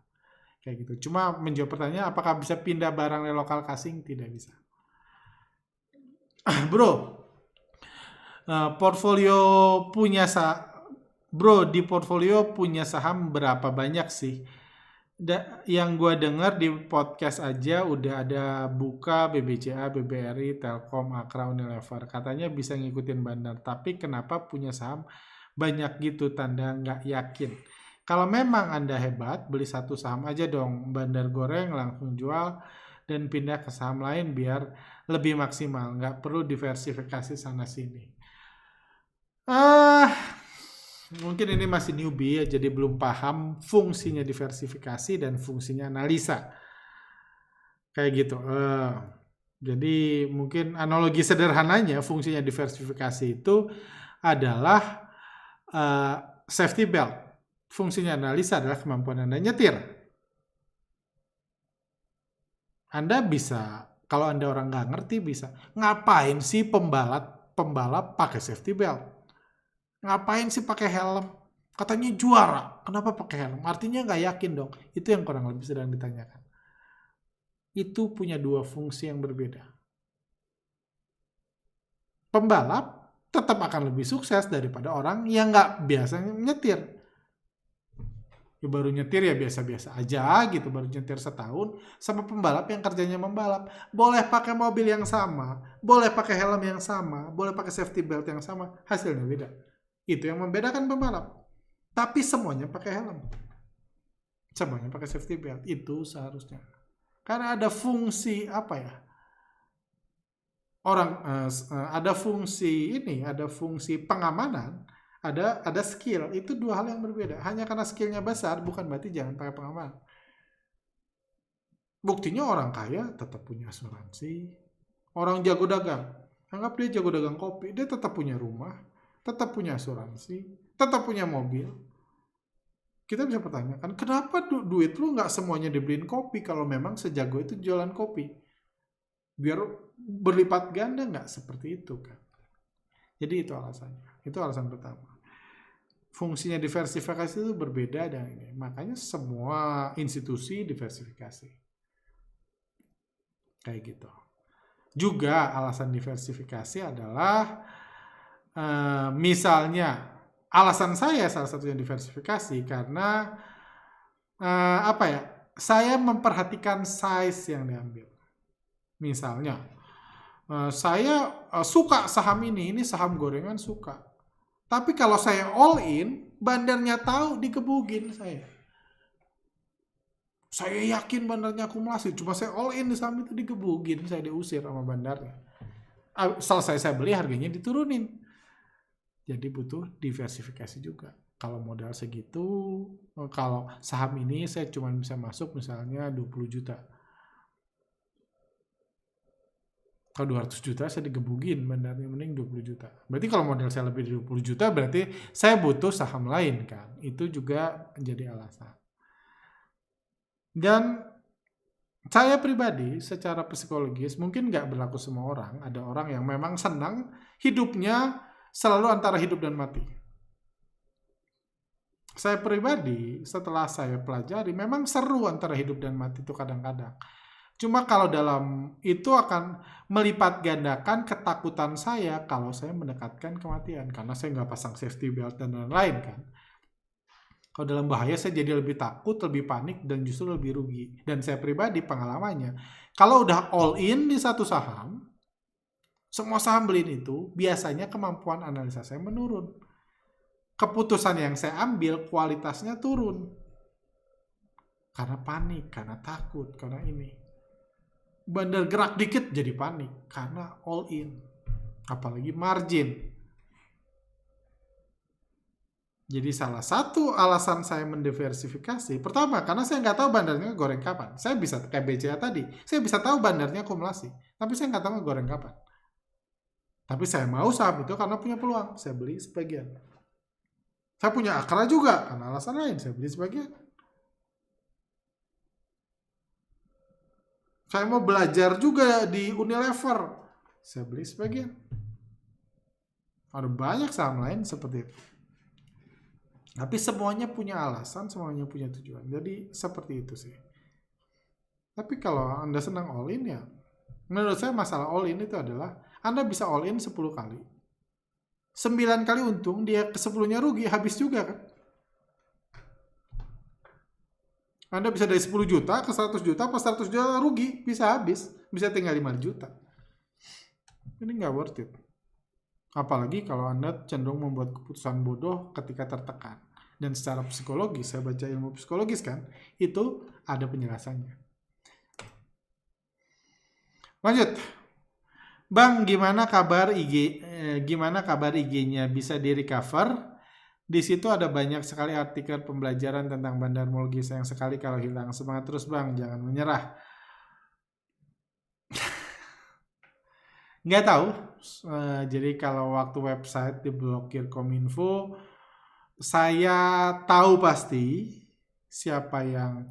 Speaker 1: Kayak gitu. Cuma menjawab pertanyaan apakah bisa pindah barang dari lokal ke asing? Tidak bisa. Bro, di portfolio punya saham berapa banyak sih? Yang gue dengar di podcast aja udah ada Buka, BBCA, BBRI, Telkom, Akra, Unilever. Katanya bisa ngikutin Bandar, tapi kenapa punya saham banyak gitu, tanda nggak yakin. Kalau memang Anda hebat, beli satu saham aja dong, Bandar Goreng langsung jual dan pindah ke saham lain biar lebih maksimal, nggak perlu diversifikasi sana sini. Mungkin ini masih newbie ya, jadi belum paham fungsinya diversifikasi dan fungsinya analisa. Kayak gitu. Jadi mungkin analogi sederhananya fungsinya diversifikasi itu adalah safety belt. Fungsinya analisa adalah kemampuan Anda nyetir. Anda bisa, kalau Anda orang nggak ngerti bisa, ngapain sih pembalap pakai safety belt? Ngapain sih pakai helm? Katanya juara, kenapa pakai helm? Artinya nggak yakin dong. Itu yang kurang lebih sedang ditanyakan. Itu punya dua fungsi yang berbeda. Pembalap tetap akan lebih sukses daripada orang yang nggak biasa nyetir. Ya baru nyetir ya biasa-biasa aja gitu, baru nyetir setahun, sama pembalap yang kerjanya membalap. Boleh pakai mobil yang sama, boleh pakai helm yang sama, boleh pakai safety belt yang sama, hasilnya beda. Itu yang membedakan pembalap. Tapi semuanya pakai helm. Semuanya pakai safety belt. Itu seharusnya. Karena ada fungsi apa ya? Ada fungsi pengamanan, ada skill. Itu dua hal yang berbeda. Hanya karena skillnya besar bukan berarti jangan pakai pengamanan. Buktinya orang kaya tetap punya asuransi. Orang jago dagang, anggap dia jago dagang kopi, dia tetap punya rumah, tetap punya asuransi, tetap punya mobil. Kita bisa pertanyakan, kenapa duit lu nggak semuanya dibeliin kopi kalau memang sejago itu jualan kopi? Biar berlipat ganda nggak seperti itu kan? Jadi itu alasannya. Itu alasan pertama. Fungsinya diversifikasi itu berbeda dengan ini. Makanya semua institusi diversifikasi. Kayak gitu. Juga alasan diversifikasi adalah misalnya alasan saya salah satunya diversifikasi karena saya memperhatikan size yang diambil. Misalnya saya suka saham ini saham gorengan suka. Tapi kalau saya all in, bandarnya tahu digebugin saya. Saya yakin bandarnya akumulasi, cuma saya all in di saham itu digebugin, saya diusir sama bandarnya. Selesai saya beli harganya diturunin. Jadi butuh diversifikasi juga. Kalau modal segitu, kalau saham ini saya cuma bisa masuk misalnya 20 juta. Kalau 200 juta saya digebugin, bandarnya mending 20 juta. Berarti kalau modal saya lebih dari 20 juta berarti saya butuh saham lain kan. Itu juga menjadi alasan. Dan saya pribadi secara psikologis mungkin nggak berlaku semua orang. Ada orang yang memang senang hidupnya selalu antara hidup dan mati. Saya pribadi setelah saya pelajari memang seru antara hidup dan mati itu kadang-kadang. Cuma kalau dalam itu akan melipat gandakan ketakutan saya kalau saya mendekatkan kematian. Karena saya nggak pasang safety belt dan lain-lain kan. Kalau dalam bahaya saya jadi lebih takut, lebih panik, dan justru lebih rugi. Dan saya pribadi pengalamannya, kalau udah all in di satu saham, semua saham beliin itu, biasanya kemampuan analisa saya menurun. Keputusan yang saya ambil, kualitasnya turun. Karena panik, karena takut, karena ini. Bandar gerak dikit jadi panik, karena all in. Apalagi margin. Jadi salah satu alasan saya mendiversifikasi, pertama karena saya nggak tahu bandarnya goreng kapan. Saya bisa, kayak BCA tadi, saya bisa tahu bandarnya akumulasi, tapi saya nggak tahu goreng kapan. Tapi saya mau saham itu karena punya peluang. Saya beli sebagian. Saya punya Akra juga karena alasan lain. Saya beli sebagian. Saya mau belajar juga di Unilever. Saya beli sebagian. Ada banyak saham lain seperti itu. Tapi semuanya punya alasan, semuanya punya tujuan. Jadi seperti itu sih. Tapi kalau Anda senang all in ya, menurut saya masalah all in itu adalah Anda bisa all in 10 kali. 9 kali untung, dia ke 10-nya rugi, habis juga kan. Anda bisa dari 10 juta ke 100 juta, pas 100 juta rugi, bisa habis, bisa tinggal 5 juta. Ini nggak worth it. Apalagi kalau Anda cenderung membuat keputusan bodoh ketika tertekan. Dan secara psikologi, saya baca ilmu psikologis kan, itu ada penjelasannya. Lanjut. Bang, gimana kabar IG-nya bisa di-recover? Di situ ada banyak sekali artikel pembelajaran tentang bandarmologi. Sayang sekali kalau hilang. Semangat terus Bang, jangan menyerah. Nggak tahu. Jadi kalau waktu website diblokir Kominfo, saya tahu pasti siapa yang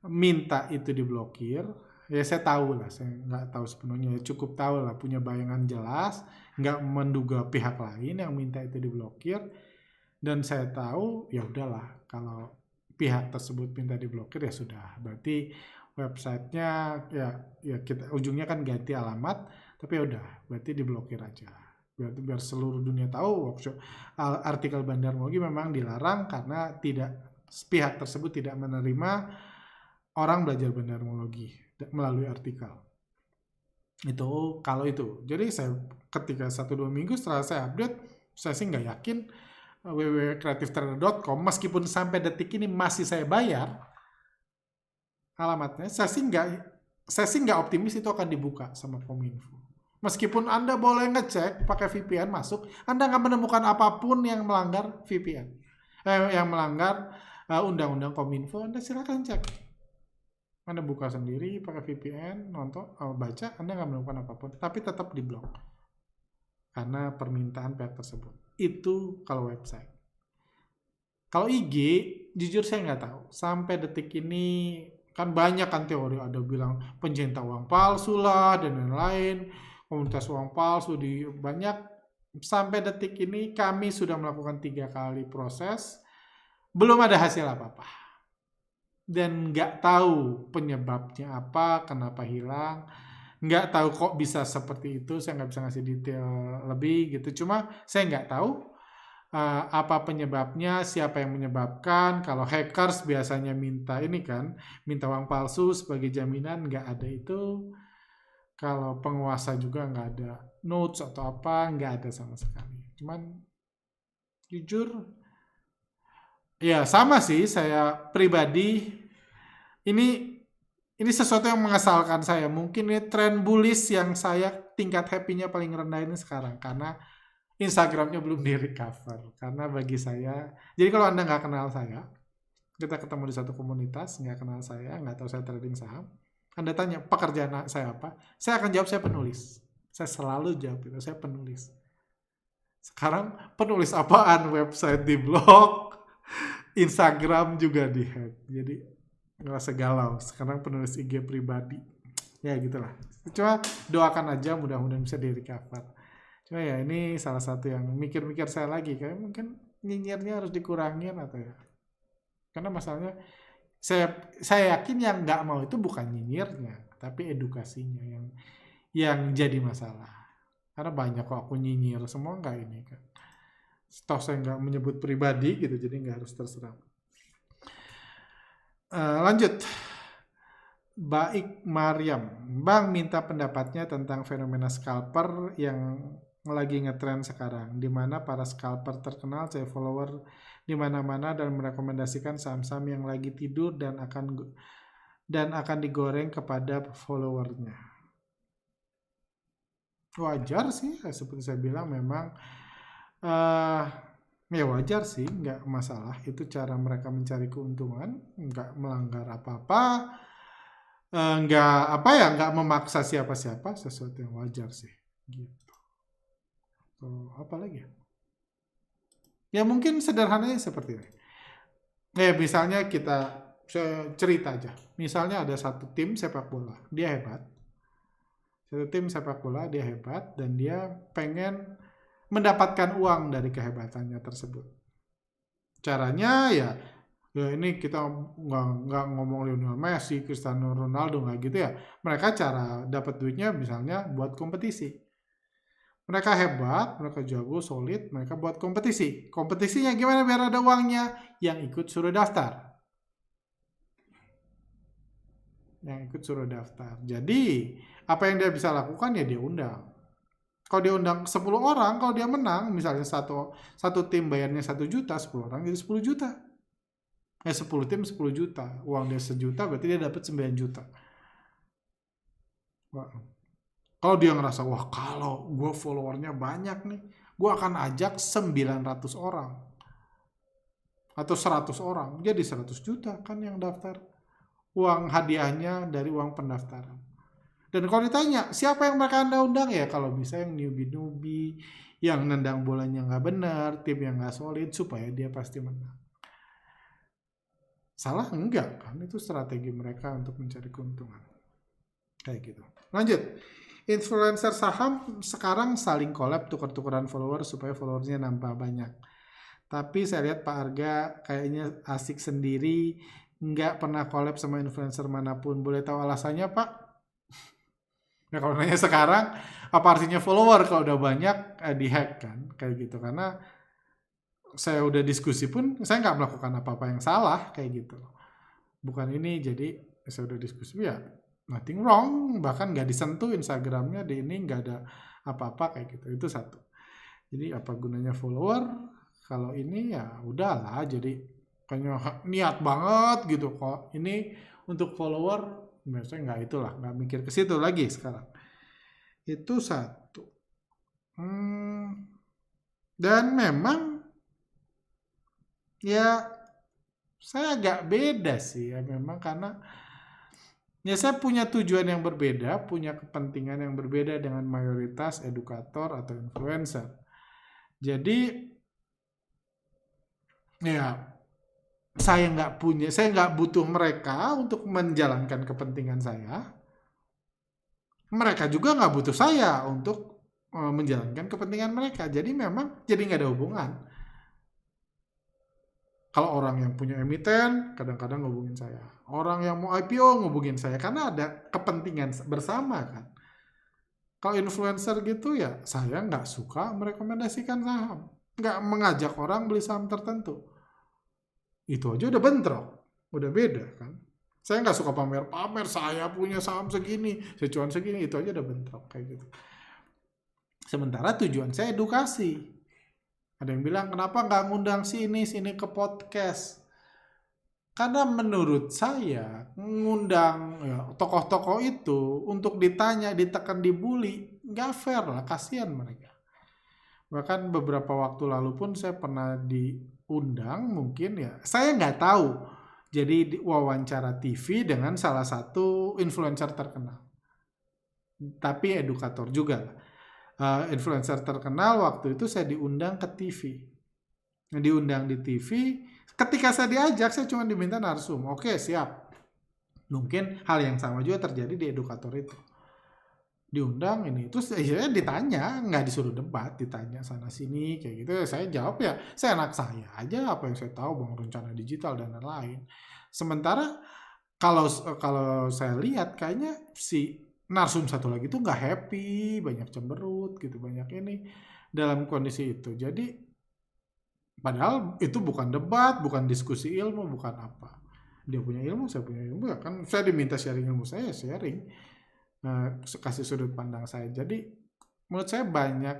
Speaker 1: minta itu diblokir. Ya saya tahu lah, saya nggak tahu sepenuhnya. Cukup tahu lah, punya bayangan jelas. Nggak menduga pihak lain yang minta itu diblokir. Dan saya tahu ya udahlah, kalau pihak tersebut minta diblokir ya sudah, berarti websitenya ya kita ujungnya kan ganti alamat, tapi ya udah berarti diblokir aja. Berarti biar seluruh dunia tahu workshop artikel bandarmologi memang dilarang karena pihak tersebut tidak menerima orang belajar bandarmologi melalui artikel. Itu kalau itu. Jadi saya ketika 1-2 minggu setelah saya update, saya sih nggak yakin www.creativetrader.com meskipun sampai detik ini masih saya bayar alamatnya, saya sih nggak optimis itu akan dibuka sama Kominfo. Meskipun Anda boleh ngecek pakai VPN masuk, Anda nggak menemukan apapun yang melanggar VPN, yang melanggar undang-undang Kominfo. Anda silakan cek. Anda buka sendiri pakai VPN, nonton, baca, Anda nggak menemukan apapun, tapi tetap diblok karena permintaan pihak tersebut. Itu kalau website. Kalau IG, jujur saya nggak tahu. Sampai detik ini kan banyak kan teori, ada bilang pencinta uang palsu lah dan lain-lain, komunitas uang palsu di banyak. Sampai detik ini kami sudah melakukan 3 kali proses, belum ada hasil apa-apa. Dan nggak tahu penyebabnya apa, kenapa hilang. Nggak tahu kok bisa seperti itu, saya nggak bisa ngasih detail lebih gitu. Cuma saya nggak tahu apa penyebabnya, siapa yang menyebabkan. Kalau hackers biasanya minta uang palsu sebagai jaminan, nggak ada itu. Kalau penguasa juga nggak ada notes atau apa, nggak ada sama sekali. Cuman jujur, ya sama sih, saya pribadi ini sesuatu yang mengesalkan saya. Mungkin ini tren bullish yang saya tingkat happy-nya paling rendah ini sekarang. Karena Instagramnya belum di-recover. Karena bagi saya, jadi kalau Anda nggak kenal saya, kita ketemu di satu komunitas, nggak kenal saya, nggak tahu saya trading saham, Anda tanya, pekerjaan saya apa? Saya akan jawab, saya penulis. Saya selalu jawab itu, saya penulis. Sekarang penulis apaan? Website di-blok, Instagram juga di-hack. Jadi ngerasa galau. Sekarang penulis IG pribadi. Ya gitulah. Cuma doakan aja mudah-mudahan bisa di-recover. Cuma ya ini salah satu yang mikir-mikir saya lagi. Kayak mungkin nyinyirnya harus dikurangin atau ya. Karena masalahnya saya yakin yang nggak mau itu bukan nyinyirnya, tapi edukasinya yang jadi masalah. Karena banyak kok aku nyinyir, semua nggak ini kan. Toh saya nggak menyebut pribadi gitu, jadi nggak harus terserang. Lanjut. Baik Mariam, Bang minta pendapatnya tentang fenomena scalper yang lagi ngetrend sekarang, di mana para scalper terkenal saya follower di mana-mana dan merekomendasikan saham-saham yang lagi tidur dan akan digoreng kepada followernya. Wajar sih, seperti saya bilang memang ya wajar sih, nggak masalah. Itu cara mereka mencari keuntungan, nggak melanggar apa-apa, nggak memaksa siapa-siapa, sesuatu yang wajar sih. Gitu. Apa lagi ya? Ya mungkin sederhananya seperti ini. Misalnya kita cerita aja. Misalnya ada satu tim sepak bola, dia hebat. Satu tim sepak bola, dia hebat dan dia pengen mendapatkan uang dari kehebatannya tersebut. Caranya ya ini kita nggak ngomong Lionel Messi, Cristiano Ronaldo nggak gitu ya. Mereka cara dapat duitnya misalnya buat kompetisi. Mereka hebat, mereka jago, solid, mereka buat kompetisi. Kompetisinya gimana biar ada uangnya? Yang ikut suruh daftar. yang ikut suruh daftar. Jadi apa yang dia bisa lakukan ya dia undang. Kalau dia undang 10 orang, kalau dia menang, misalnya satu tim bayarnya 1 juta, 10 orang jadi 10 juta. 10 tim 10 juta. Uang dia 1 juta, berarti dia dapat 9 juta. Wah. Kalau dia ngerasa, wah kalau gue followernya banyak nih, gue akan ajak 900 orang. Atau 100 orang, jadi 100 juta kan yang daftar. Uang hadiahnya dari uang pendaftaran. Dan kalau ditanya, siapa yang mereka Anda undang ya? Kalau bisa yang newbie-newbie, yang nendang bolanya nggak benar, tim yang nggak solid, supaya dia pasti menang. Salah enggak kan? Itu strategi mereka untuk mencari keuntungan. Kayak gitu. Lanjut. Influencer saham sekarang saling collab, tukar-tukaran follower supaya followersnya nambah banyak. Tapi saya lihat Pak Arga kayaknya asik sendiri, nggak pernah collab sama influencer manapun. Boleh tahu alasannya Pak? Ya kalau nanya sekarang, apa artinya follower kalau udah banyak dihack kan? Kayak gitu. Karena saya udah diskusi pun, saya nggak melakukan apa-apa yang salah kayak gitu. Bukan ini, jadi saya udah diskusi ya nothing wrong. Bahkan nggak disentuh Instagramnya, di ini nggak ada apa-apa kayak gitu. Itu satu. Jadi apa gunanya follower? Kalau ini ya udahlah, jadi kayaknya niat banget gitu kok. Ini untuk follower, biasanya nggak itulah, nggak mikir ke situ lagi sekarang. Itu satu. Dan memang ya saya agak beda sih ya memang karena ya saya punya tujuan yang berbeda, punya kepentingan yang berbeda dengan mayoritas edukator atau influencer. Jadi ya saya nggak butuh mereka untuk menjalankan kepentingan saya. Mereka juga nggak butuh saya untuk menjalankan kepentingan mereka. Jadi memang jadi nggak ada hubungan. Kalau orang yang punya emiten, kadang-kadang ngubungin saya. Orang yang mau IPO ngubungin saya karena ada kepentingan bersama kan. Kalau influencer gitu ya saya nggak suka merekomendasikan saham, nggak mengajak orang beli saham tertentu. Itu aja udah bentrok, udah beda kan. Saya nggak suka pamer-pamer, saya punya saham segini, saya cuan segini, itu aja udah bentrok kayak gitu. Sementara tujuan saya edukasi. Ada yang bilang, kenapa nggak ngundang sini ke podcast? Karena menurut saya, ngundang ya, tokoh-tokoh itu untuk ditanya, ditekan, dibully, nggak fair lah, kasihan mereka. Bahkan beberapa waktu lalu pun saya pernah diundang mungkin ya, saya nggak tahu. Jadi wawancara TV dengan salah satu influencer terkenal. Tapi edukator juga. Influencer terkenal waktu itu saya diundang ke TV. Diundang di TV. Ketika saya diajak, saya cuma diminta narsum. Oke, siap. Mungkin hal yang sama juga terjadi di edukator itu. Diundang ini, terus akhirnya ditanya, nggak disuruh debat, ditanya sana sini kayak gitu. Saya jawab ya, saya anak saya aja apa yang saya tahu bang rencana digital dan lain-lain. Sementara kalau saya lihat kayaknya si narsum satu lagi tuh nggak happy, banyak cemberut gitu, banyak ini dalam kondisi itu. Jadi padahal itu bukan debat, bukan diskusi ilmu, bukan apa. Dia punya ilmu, saya punya ilmu ya kan. Saya diminta sharing ilmu saya, sharing. Kasih sudut pandang saya. Jadi menurut saya banyak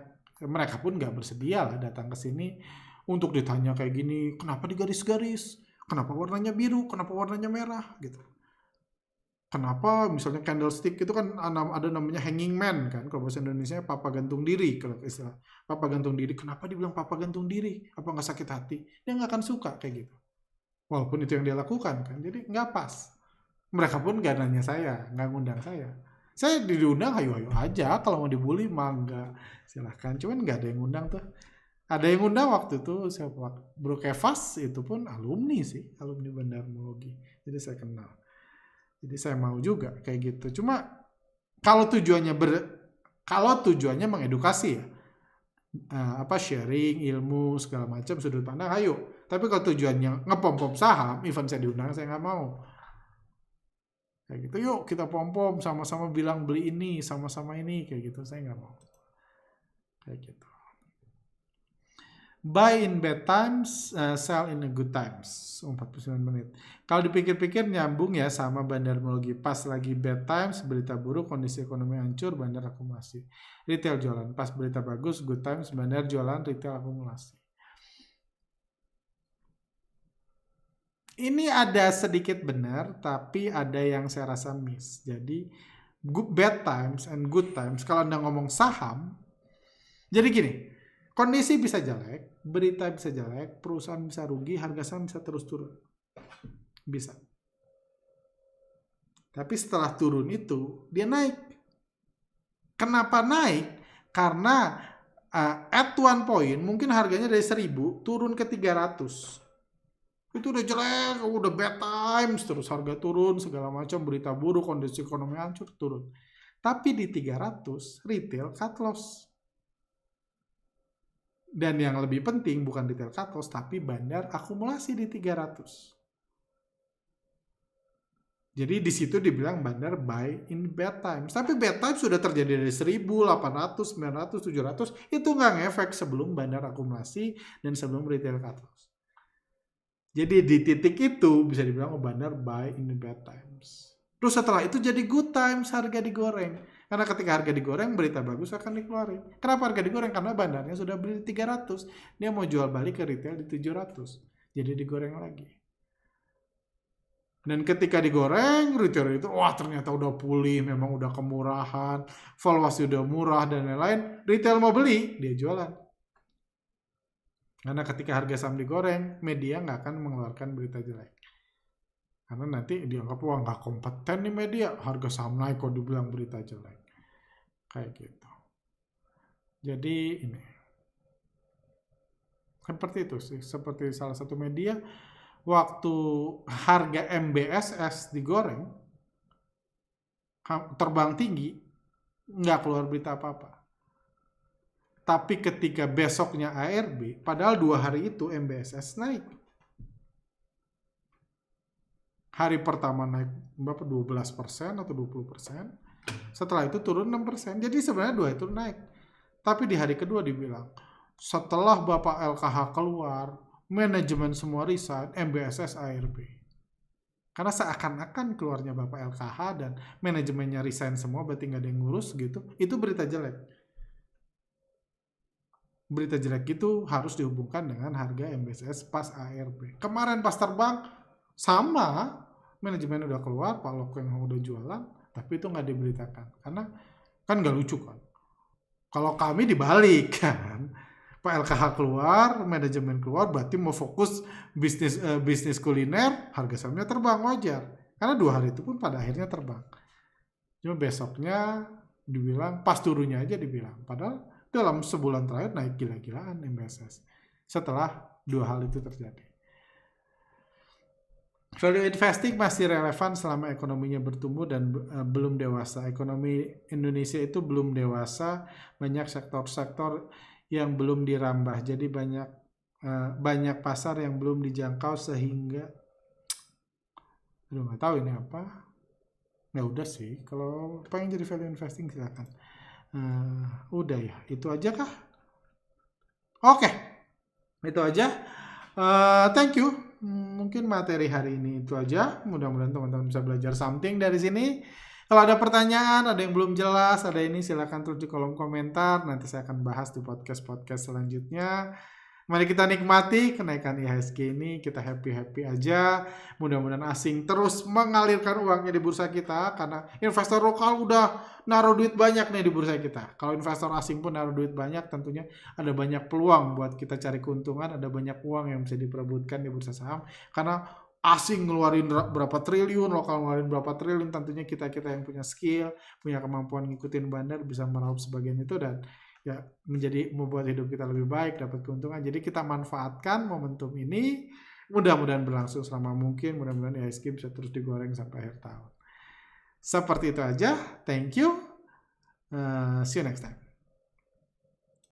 Speaker 1: mereka pun nggak bersedia lah datang ke sini untuk ditanya kayak gini, kenapa digaris-garis, kenapa warnanya biru, kenapa warnanya merah gitu. Kenapa misalnya candlestick itu kan ada namanya hanging man kan, kalau bahasa Indonesia papa gantung diri, kalau istilah papa gantung diri. Kenapa dibilang papa gantung diri? Apa nggak sakit hati? Dia nggak akan suka kayak gitu. Walaupun itu yang dia lakukan kan, jadi nggak pas. Mereka pun nggak nanya saya, nggak ngundang saya. Saya diundang ayo aja, kalau mau dibully mah enggak, silahkan. Cuman nggak ada yang ngundang tuh. Ada yang ngundang waktu itu siapa? Bro Kevas itu pun alumni sih, alumni Bandarmologi. Jadi saya kenal. Jadi saya mau juga kayak gitu. Cuma kalau tujuannya mengedukasi ya, sharing ilmu segala macam sudut pandang, ayo. Tapi kalau tujuannya ngepom-pom saham, even saya diundang saya nggak mau. Kayak gitu, yuk kita pom-pom sama-sama bilang beli ini, sama-sama ini, kayak gitu, saya nggak mau. Kayak gitu. Buy in bad times, sell in a good times. 49 menit. Kalau dipikir-pikir nyambung ya sama bandarmologi. Pas lagi bad times, berita buruk, kondisi ekonomi hancur, bandar akumulasi. Retail jualan. Pas berita bagus, good times, bandar jualan, retail akumulasi. Ini ada sedikit benar, tapi ada yang saya rasa miss. Jadi, bad times and good times, kalau Anda ngomong saham, jadi gini, kondisi bisa jelek, berita bisa jelek, perusahaan bisa rugi, harga saham bisa terus turun. Bisa. Tapi setelah turun itu, dia naik. Kenapa naik? Karena at one point, mungkin harganya dari 1.000 turun ke 300. Itu udah jelek, udah bad times, terus harga turun, segala macam, berita buruk, kondisi ekonomi hancur, turun. Tapi di 300, retail cut loss. Dan yang lebih penting bukan retail cut loss, tapi bandar akumulasi di 300. Jadi di situ dibilang bandar buy in bad times. Tapi bad times sudah terjadi dari 1.000, 800, 900, 700. Itu nggak ngefek sebelum bandar akumulasi dan sebelum retail cut loss. Jadi di titik itu bisa dibilang bandar buy in bad times. Terus setelah itu jadi good times, harga digoreng. Karena ketika harga digoreng, berita bagus akan dikeluarin. Kenapa harga digoreng? Karena bandarnya sudah beli di 300. Dia mau jual balik ke retail di 700. Jadi digoreng lagi. Dan ketika digoreng, retail itu, wah ternyata udah pulih, memang udah kemurahan, valuasi udah murah, dan lain-lain. Retail mau beli, dia jualan. Karena ketika harga saham digoreng, media nggak akan mengeluarkan berita jelek. Karena nanti dianggap, wah nggak kompeten nih media, harga saham naik kok dibilang berita jelek. Kayak gitu. Jadi ini. Seperti itu sih. Seperti salah satu media, waktu harga MBSS digoreng, terbang tinggi, nggak keluar berita apa-apa. Tapi ketika besoknya ARB, padahal 2 hari itu MBSS naik. Hari pertama naik berapa? 12% atau 20%. Setelah itu turun 6%. Jadi sebenarnya 2 itu naik. Tapi di hari kedua dibilang, setelah Bapak LKH keluar, manajemen semua resign, MBSS ARB. Karena seakan-akan keluarnya Bapak LKH dan manajemennya resign semua, berarti nggak ada yang ngurus gitu. Itu berita jelek. Berita jelek itu harus dihubungkan dengan harga MBSS pas ARB. Kemarin pas terbang, sama, manajemen udah keluar, Pak Loko yang udah jualan, tapi itu nggak diberitakan. Karena kan nggak lucu kan. Kalau kami dibalik kan, Pak LKH keluar, manajemen keluar, berarti mau fokus bisnis kuliner, harga sahamnya terbang, wajar. Karena 2 hari itu pun pada akhirnya terbang. Cuma besoknya dibilang, pas turunnya aja dibilang. Padahal dalam sebulan terakhir naik gila-gilaan MBSS. Setelah 2 hal itu terjadi. Value investing masih relevan selama ekonominya bertumbuh dan belum dewasa. Ekonomi Indonesia itu belum dewasa, banyak sektor-sektor yang belum dirambah. Jadi banyak pasar yang belum dijangkau sehingga nggak tahu ini apa. Ya udah sih, kalau pengen jadi value investing silakan. Udah ya, itu aja kah? Oke, itu aja. Thank you. Mungkin materi hari ini itu aja. Mudah-mudahan teman-teman bisa belajar something dari sini. Kalau ada pertanyaan, ada yang belum jelas, ada ini silakan tulis di kolom komentar. Nanti saya akan bahas di podcast selanjutnya. Mari kita nikmati kenaikan IHSG ini, kita happy-happy aja. Mudah-mudahan asing terus mengalirkan uangnya di bursa kita, karena investor lokal udah naruh duit banyak nih di bursa kita. Kalau investor asing pun naruh duit banyak, tentunya ada banyak peluang buat kita cari keuntungan, ada banyak uang yang bisa diperebutkan di bursa saham. Karena asing ngeluarin berapa triliun, lokal ngeluarin berapa triliun, tentunya kita-kita yang punya skill, punya kemampuan ngikutin bandar bisa meraup sebagian itu dan ya membuat hidup kita lebih baik, dapat keuntungan. Jadi kita manfaatkan momentum ini, mudah-mudahan berlangsung selama mungkin, mudah-mudahan IHSG bisa terus digoreng sampai akhir tahun. Seperti itu aja, thank you, see you next time.